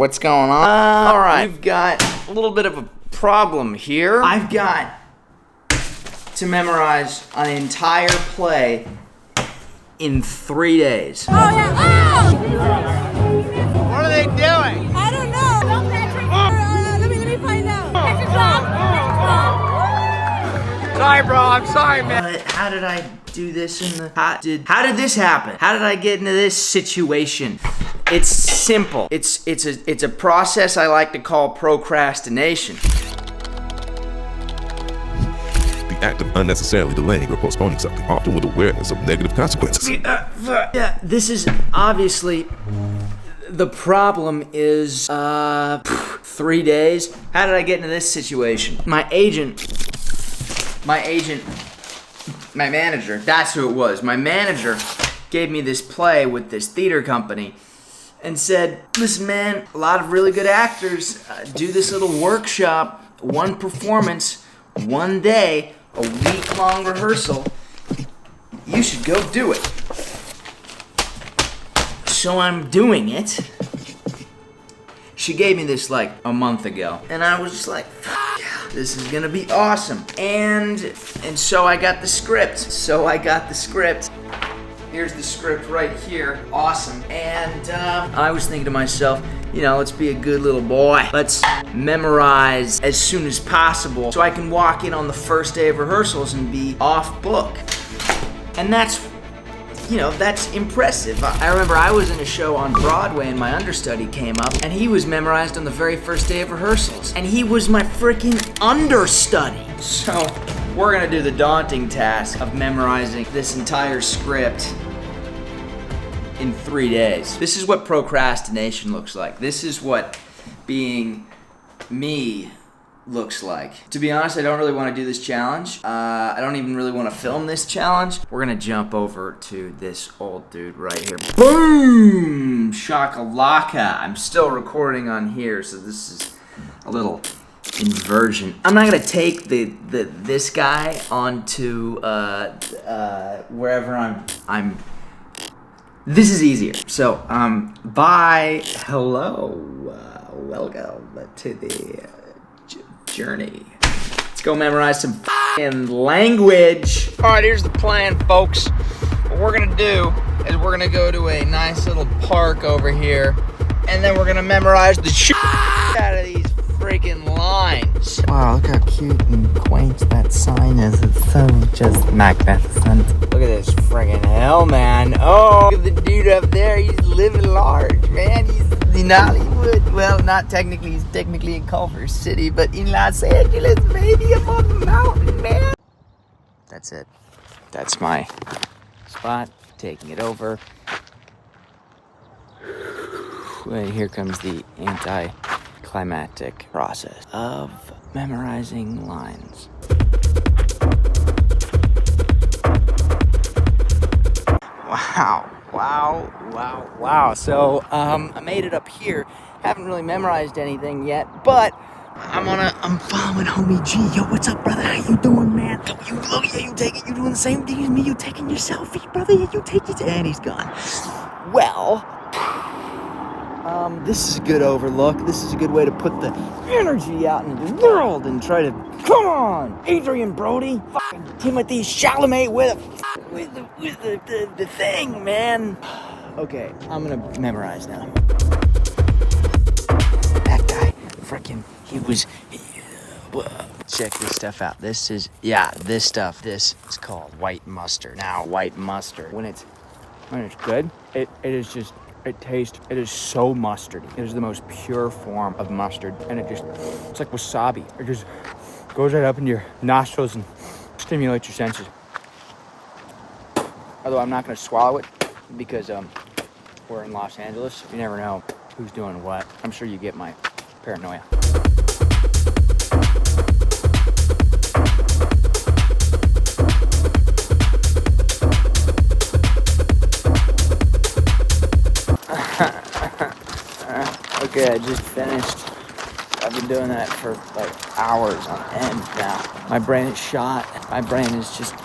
What's going on? All right, we've got a little bit of a problem here. I've got to memorize an entire play in 3 days. Oh, yeah. Oh! What are they doing? I don't know. Let me find out. Sorry, bro. I'm sorry, man. But how did I do this in the... How did this happen? How did I get into this situation? It's simple. It's a process I like to call procrastination. The act of unnecessarily delaying or postponing something, often with awareness of negative consequences. Yeah, this is obviously... The problem is, 3 days. How did I get into this situation? My manager, that's who it was. My manager gave me this play with this theater company and said, listen man, a lot of really good actors do this little workshop, one performance, 1 day, a week-long rehearsal. You should go do it. So I'm doing it. She gave me this like a month ago, and I was just like, yeah, this is gonna be awesome. And so I got the script. Here's the script right here. Awesome. And I was thinking to myself, you know, let's be a good little boy. Let's memorize as soon as possible so I can walk in on the first day of rehearsals and be off book. And that's impressive. I remember I was in a show on Broadway and my understudy came up and he was memorized on the very first day of rehearsals. And he was my freaking understudy. So we're gonna do the daunting task of memorizing this entire script in 3 days. This is what procrastination looks like. This is what being me looks like. To be honest, I don't really want to do this challenge. I don't even really want to film this challenge. We're gonna jump over to this old dude right here. Boom! Shakalaka. I'm still recording on here, so this is a little inversion. I'm not gonna take this guy onto wherever I'm. This is easier. So bye. Hello. Welcome to the journey. Let's go memorize some f***ing language. All right, here's the plan, folks. What we're gonna do is we're gonna go to a nice little park over here, and then we're gonna memorize the shit out of these freaking lines. Wow, look how cute and quaint that sign is. It's so just magnificent. Look at this friggin' hell, man. Oh, look at the dude up there. He's living large, man. He's in Hollywood. Well, not technically. He's technically in Culver City, but in Los Angeles, baby, up on the mountain, man. That's it. That's my spot. Taking it over. And here comes the anticlimactic process of memorizing lines. Wow. So, I made it up here. Haven't really memorized anything yet, but I'm following homie G. Yo, what's up, brother? How you doing, man? You take it. You doing the same thing as me? You taking your selfie, brother? Yeah, you take it. And he's gone. Well, this is a good overlook. This is a good way to put the energy out in the world and try to, come on, Adrian Brody, fucking Timothy Chalamet with the thing, man. Okay, I'm gonna memorize now. That guy, freaking, check this stuff out. This is called white mustard. Now, white mustard, when it's good, it is so mustardy. It is the most pure form of mustard, and it's like wasabi. It just goes right up into your nostrils and stimulates your senses. Although I'm not gonna swallow it because we're in Los Angeles. You never know who's doing what. I'm sure you get my paranoia. Okay, I just finished. I've been doing that for like hours on end now. My brain is shot. My brain is just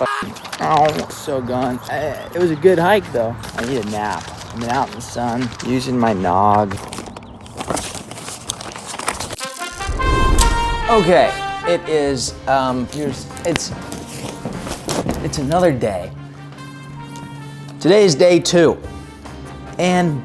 so gone. It was a good hike though. I need a nap. I've been out in the sun, using my nog. Okay, it is, it's another day. Today is day 2. And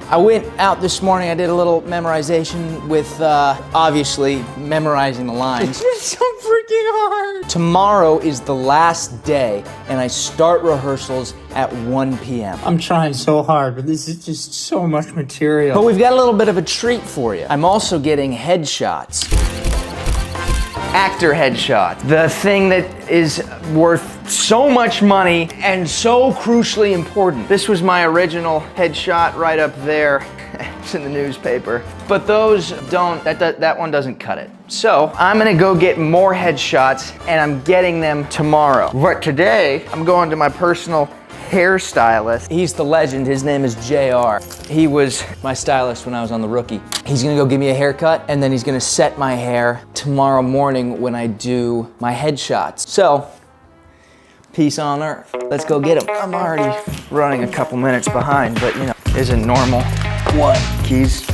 I went out this morning, I did a little memorization with, obviously, memorizing the lines. It's so freaking hard. Tomorrow is the last day, and I start rehearsals at 1 p.m. I'm trying so hard, but this is just so much material. But we've got a little bit of a treat for you. I'm also getting headshots. Actor headshot. The thing that is worth so much money and so crucially important. This was my original headshot right up there. It's in the newspaper. But those don't, that one doesn't cut it. So I'm gonna go get more headshots and I'm getting them tomorrow. But today, I'm going to my personal hairstylist. He's the legend, his name is JR. He was my stylist when I was on The Rookie. He's gonna go give me a haircut and then he's gonna set my hair tomorrow morning when I do my headshots. So, peace on earth. Let's go get him. I'm already running a couple minutes behind, but you know, isn't normal. What? Keys,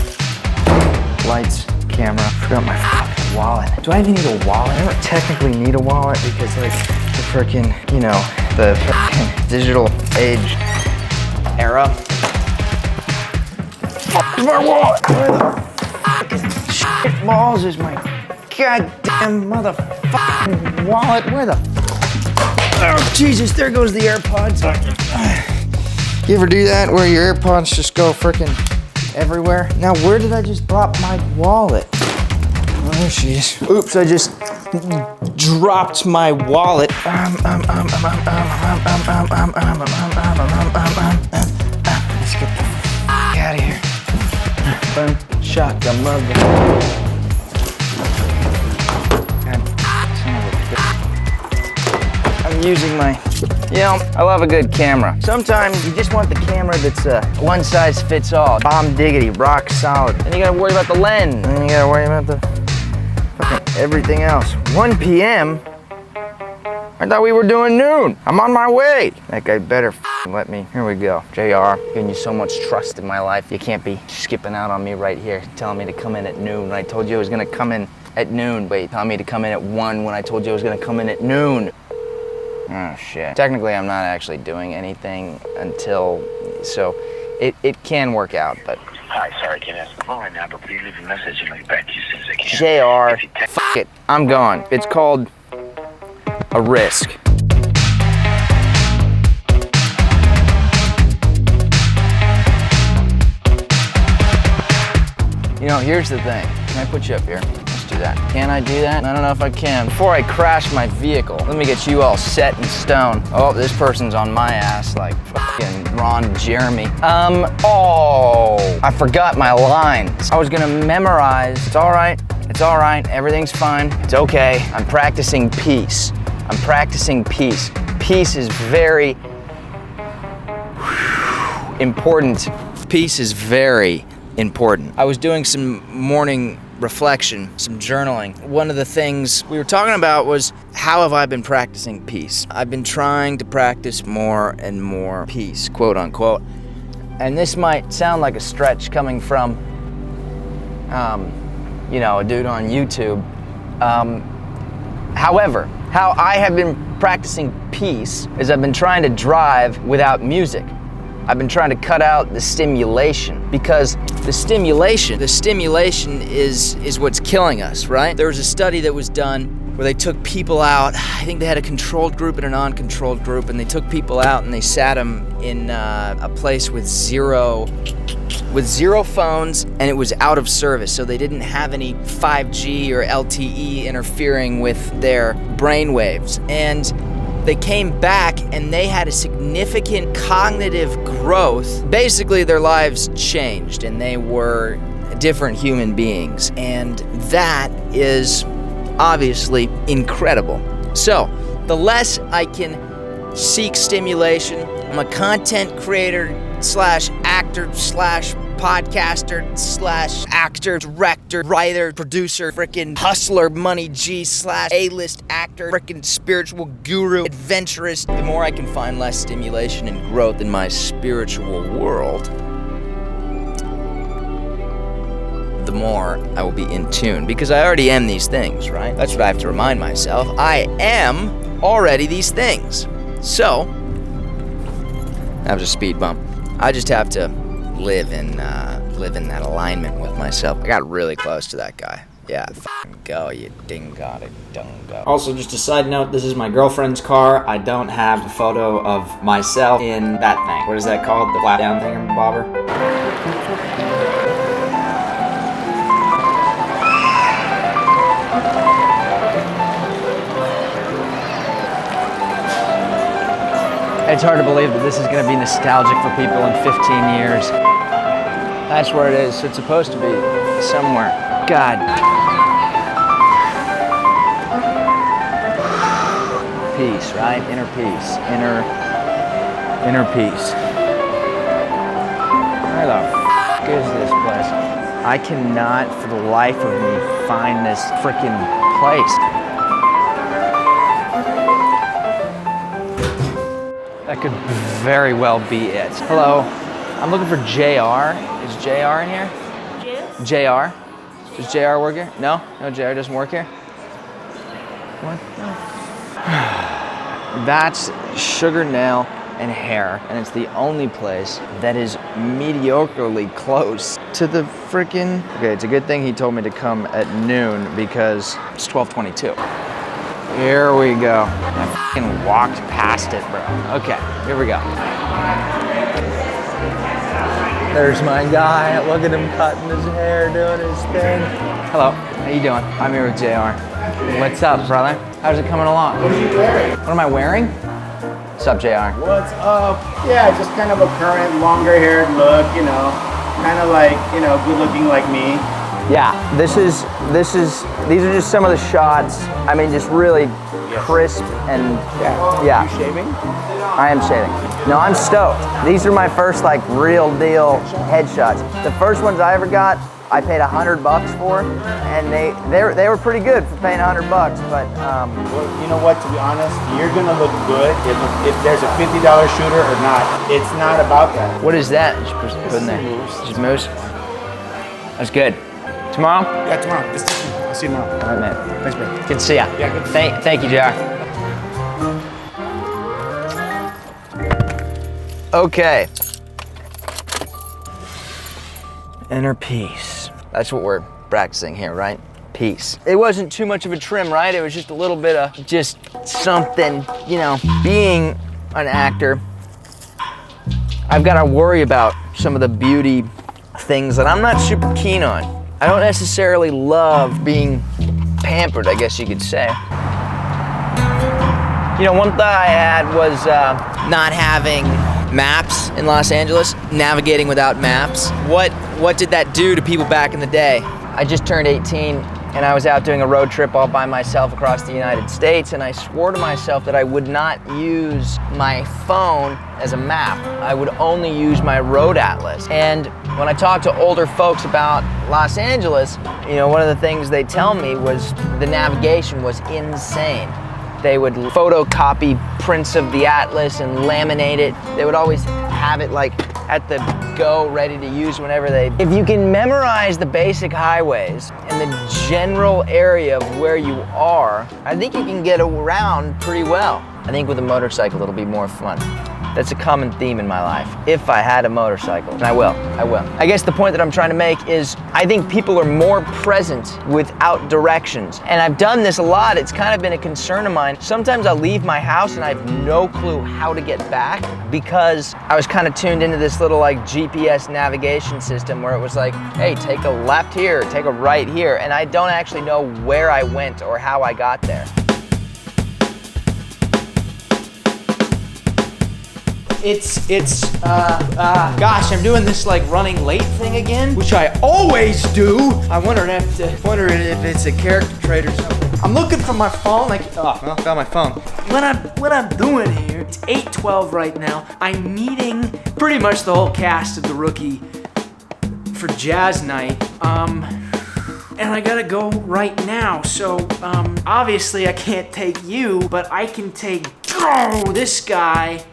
lights, camera. Forgot my fucking wallet. Do I even need a wallet? I don't technically need a wallet because like the frickin', you know, the frickin' digital age era. Fuck's my wallet? Where the fucking shit balls is my goddamn motherfucking wallet? Where the oh Jesus, there goes the AirPods. You ever do that where your AirPods just go frickin' everywhere? Now where did I just drop my wallet? Oh, there she is. Oops, I just dropped my wallet. Let's get the f out of here. Boom, shotgun mug. I'm using my, you know, I love a good camera. Sometimes you just want the camera that's one size fits all. Bomb diggity, rock solid. And you gotta worry about the lens. And then you gotta worry about the fucking everything else. 1 p.m.? I thought we were doing noon. I'm on my way. That guy better let me. Here we go. JR, giving you so much trust in my life. You can't be skipping out on me right here, telling me to come in at noon when I told you I was gonna come in at noon. Wait, telling me to come in at 1 when I told you I was gonna come in at noon. Oh shit. Technically, I'm not actually doing anything until, so it can work out, but. Hi, sorry, I can't answer the phone right now, but please leave a message and I'll get back to you as soon as I can. JR, fuck it, I'm gone. It's called a risk. You know, here's the thing. Can I put you up here? Let's do that. Can I do that? I don't know if I can. Before I crash my vehicle, let me get you all set in stone. Oh, this person's on my ass like fucking Ron Jeremy. Oh, I forgot my lines. I was gonna memorize. It's all right. It's all right. Everything's fine. It's okay. I'm practicing peace. I'm practicing peace. Peace is very important. Peace is very important. I was doing some morning reflection, some journaling. One of the things we were talking about was how have I been practicing peace? I've been trying to practice more and more peace, quote unquote. And this might sound like a stretch coming from, you know, a dude on YouTube. However, how I have been practicing peace is I've been trying to drive without music. I've been trying to cut out the stimulation because the stimulation is what's killing us, right? There was a study that was done where they took people out. I think they had a controlled group and a non-controlled group, and they took people out and they sat them in a place with zero phones, and it was out of service, so they didn't have any 5G or LTE interfering with their brain waves. And they came back and they had a significant cognitive growth. Basically, their lives changed and they were different human beings. And that is obviously incredible. So, the less I can seek stimulation, I'm a content creator slash actor slash podcaster slash actor, director, writer, producer, frickin' hustler, money G slash A-list actor, frickin' spiritual guru, adventurous. The more I can find less stimulation and growth in my spiritual world, the the more I will be in tune. Because I already am these things, right? That's what I have to remind myself. I am already these things. So, that was a speed bump. I just have to live in that alignment with myself. I got really close to that guy. Yeah, f***ing go, you dingo. Also, just a side note, this is my girlfriend's car. I don't have a photo of myself in that thing. What is that called? The flat down thing, bobber? It's hard to believe that this is going to be nostalgic for people in 15 years. That's where it is. It's supposed to be somewhere. God. Peace, right? Inner peace. Inner peace. Where the f*** is this place? I cannot, for the life of me, find this freaking place. That could very well be it. Hello, I'm looking for JR. Is JR in here? JR? Does JR work here? No? No, JR doesn't work here? What the? That's Sugar Nail and Hair, and it's the only place that is mediocrely close to the freaking... Okay, it's a good thing he told me to come at noon because it's 12:22. Here we go. I fucking walked past it, bro. Okay, here we go. There's my guy. Look at him cutting his hair, doing his thing. Hello, how you doing? I'm here with JR. What's up, brother? How's it coming along? What are you wearing? What am I wearing? What's up, JR? What's up? Yeah, just kind of a current, longer haired look, you know. Kind of like, you know, good looking like me. Yeah, these are just some of the shots. I mean, just really crisp and yeah. You shaving? I am shaving. No, I'm stoked. These are my first like real deal headshots. The first ones I ever got, I paid $100 for, and they were pretty good for paying $100. But well, you know what? To be honest, you're gonna look good if there's a $50 shooter or not. It's not about that. What is that? Just put in there. Just moose. That's good. Tomorrow? Yeah, tomorrow. I'll see you tomorrow. All right, man. Thanks, man. Good to see ya. Yeah, good to see Thank you, JR. Okay. Inner peace. That's what we're practicing here, right? Peace. It wasn't too much of a trim, right? It was just a little bit of just something, you know. Being an actor, I've got to worry about some of the beauty things that I'm not super keen on. I don't necessarily love being pampered, I guess you could say. You know, one thought I had was not having maps in Los Angeles, navigating without maps. What did that do to people back in the day? I just turned 18 and I was out doing a road trip all by myself across the United States, and I swore to myself that I would not use my phone as a map. I would only use my road atlas. And when I talk to older folks about Los Angeles, you know, one of the things they tell me was the navigation was insane. They would photocopy prints of the atlas and laminate it. They would always have it like at the go, ready to use whenever they... If you can memorize the basic highways and the general area of where you are, I think you can get around pretty well. I think with a motorcycle, it'll be more fun. That's a common theme in my life. If I had a motorcycle, and I will. I guess the point that I'm trying to make is I think people are more present without directions. And I've done this a lot. It's kind of been a concern of mine. Sometimes I'll leave my house and I have no clue how to get back because I was kind of tuned into this little like GPS navigation system where it was like, hey, take a left here, take a right here. And I don't actually know where I went or how I got there. Gosh, I'm doing this like running late thing again, which I always do. I wonder if it's a character trait or something. I'm looking for my phone, like, oh, well, I found my phone. What I'm doing here, it's 8:12 right now. I'm meeting pretty much the whole cast of The Rookie for jazz night. And I gotta go right now, so obviously I can't take you, but I can take this guy.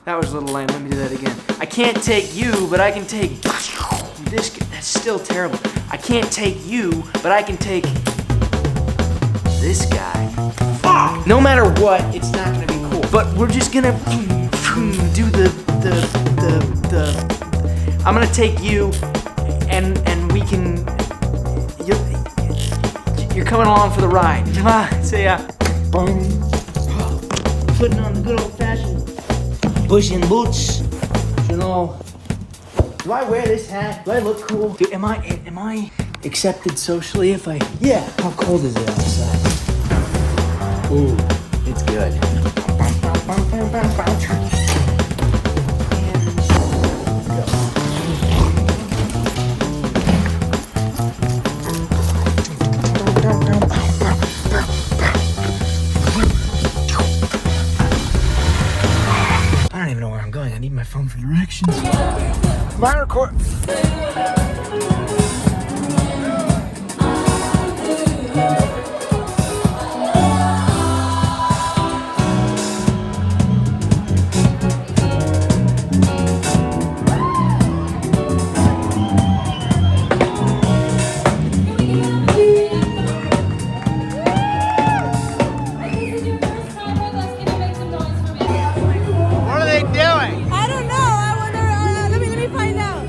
That was a little lame, let me do that again. I can't take you, but I can take this guy. That's still terrible. I can't take you, but I can take this guy. Fuck! No matter what, it's not gonna be cool. But we're just gonna do the I'm gonna take you, and we can. You're coming along for the ride. Come on, say yeah. Putting on the good old-fashioned pushing boots. You know. Do I wear this hat? Do I look cool? Dude, am I accepted socially if I? Yeah. How cold is it outside? Ooh, it's good. I don't even know where I'm going. I need my phone for directions. My record. What are they doing? I don't know. I wonder. Let me find out.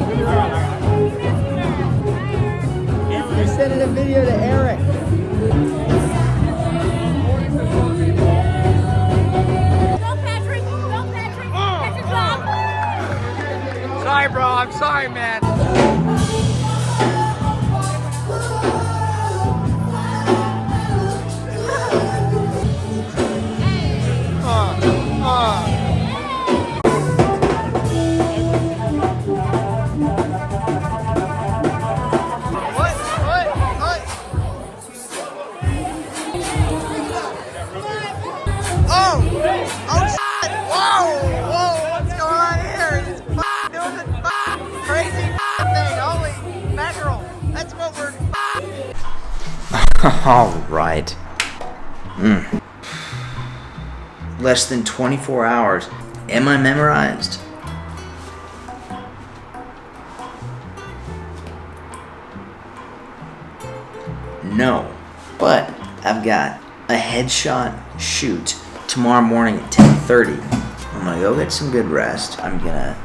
You're sending a video to Eric. Go, Patrick. Go, Patrick. Patrick, stop. Sorry, bro. I'm sorry, man. What? Oh, shit. Whoa, what's going on here? It's doing the crazy thing. Holy mackerel. That's what we're All right. Less than 24 hours. Am I memorized? No. But I've got a headshot shoot tomorrow morning at 10:30. I'm gonna go get some good rest. I'm gonna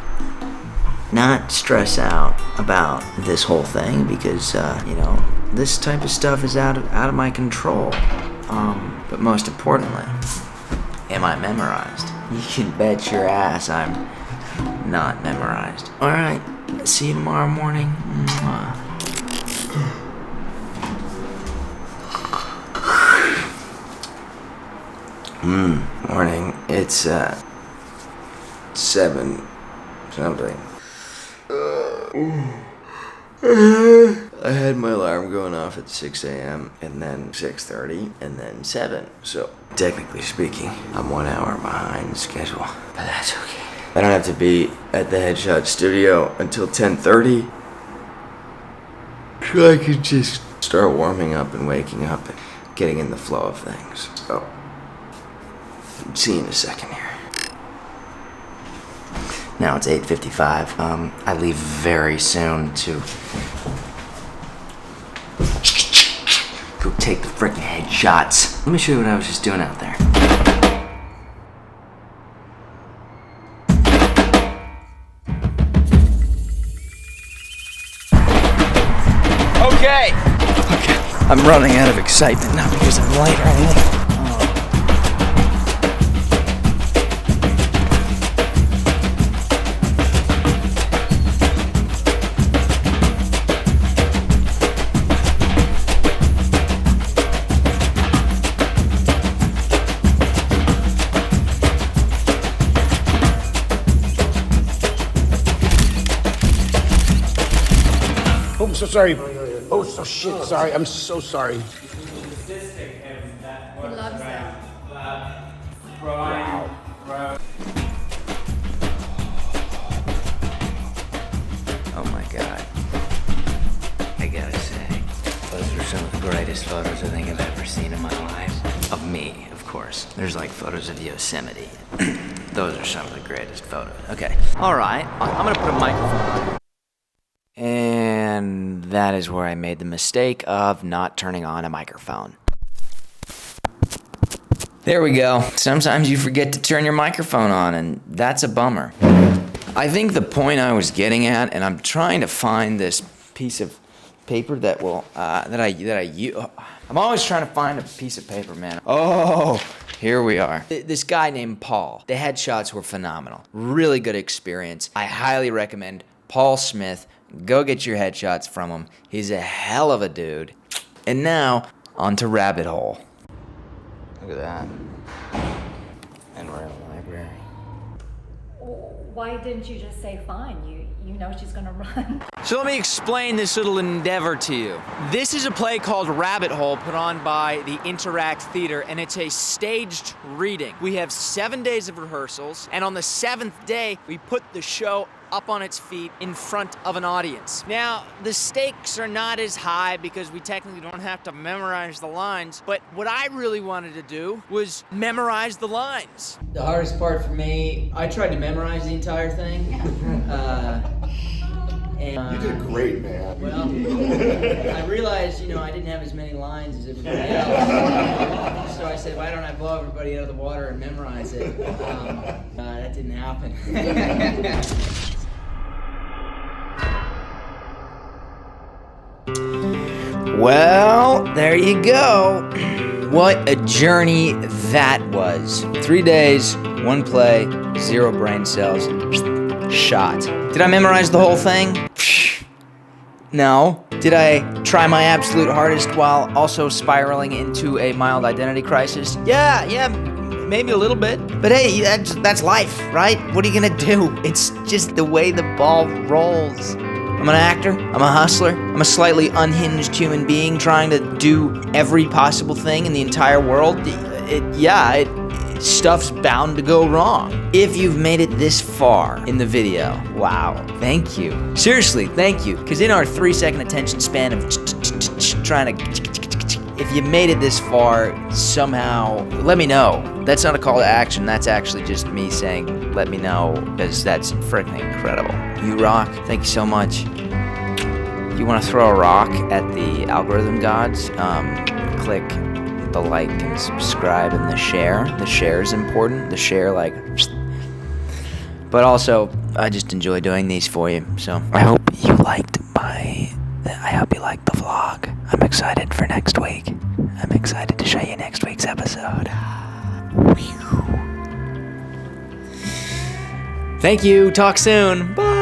not stress out about this whole thing because, this type of stuff is out of my control. But most importantly, am I memorized? You can bet your ass I'm not memorized. All right, see you tomorrow morning. Mwah. Morning. It's 7 something. I had my alarm going off at 6 a.m. and then 6:30 and then 7. So technically speaking, I'm 1 hour behind schedule, but that's okay. I don't have to be at the headshot studio until 10:30, so I could just start warming up and waking up and getting in the flow of things. So, see you in a second here. Now it's 8:55. I leave very soon to go take the freaking headshots. Let me show you what I was just doing out there. Okay. I'm running out of excitement now because I'm late already. Oh, I'm so sorry. Oh, so shit. Sorry. I'm so sorry. He loves it. Oh my God. I gotta say, those are some of the greatest photos I think I've ever seen in my life. Of me, of course. There's like photos of Yosemite. Those are some of the greatest photos. Okay. All right. I'm gonna put a microphone on. And that is where I made the mistake of not turning on a microphone. There we go. Sometimes you forget to turn your microphone on, and that's a bummer. I think the point I was getting at, and I'm trying to find this piece of paper that will, that I use. I'm always trying to find a piece of paper, man. Oh, here we are. This guy named Paul. The headshots were phenomenal. Really good experience. I highly recommend Paul Smith. Go get your headshots from him. He's a hell of a dude. And now, on to Rabbit Hole. Look at that. And we're in the library. Why didn't you just say fine? You know she's gonna run. So let me explain this little endeavor to you. This is a play called Rabbit Hole put on by the Interact Theater, and it's a staged reading. We have 7 days of rehearsals, and on the 7th day, we put the show up on its feet in front of an audience. Now, the stakes are not as high because we technically don't have to memorize the lines, but what I really wanted to do was memorize the lines. The hardest part for me, I tried to memorize the entire thing. You did great, man. Well, I realized, I didn't have as many lines as everybody else. So I said, why don't I blow everybody out of the water and memorize it? That didn't happen. Well, there you go. What a journey that was. 3 days, 1 play, 0 brain cells, shot. Did I memorize the whole thing? No. Did I try my absolute hardest while also spiraling into a mild identity crisis? Yeah, maybe a little bit. But hey, that's life, right? What are you gonna do? It's just the way the ball rolls. I'm an actor, I'm a hustler, I'm a slightly unhinged human being trying to do every possible thing in the entire world. Stuff's bound to go wrong. If you've made it this far in the video, wow, thank you. Seriously, thank you. Because in our 3-second attention span of trying to, if you made it this far, somehow, let me know. That's not a call to action, that's actually just me saying, let me know, because that's freaking incredible. You rock, thank you so much. You want to throw a rock at the algorithm gods? Click the like and subscribe and the share. The share is important. The share, but also, I just enjoy doing these for you. So I hope you liked the vlog. I'm excited for next week. I'm excited to show you next week's episode. Thank you. Talk soon. Bye.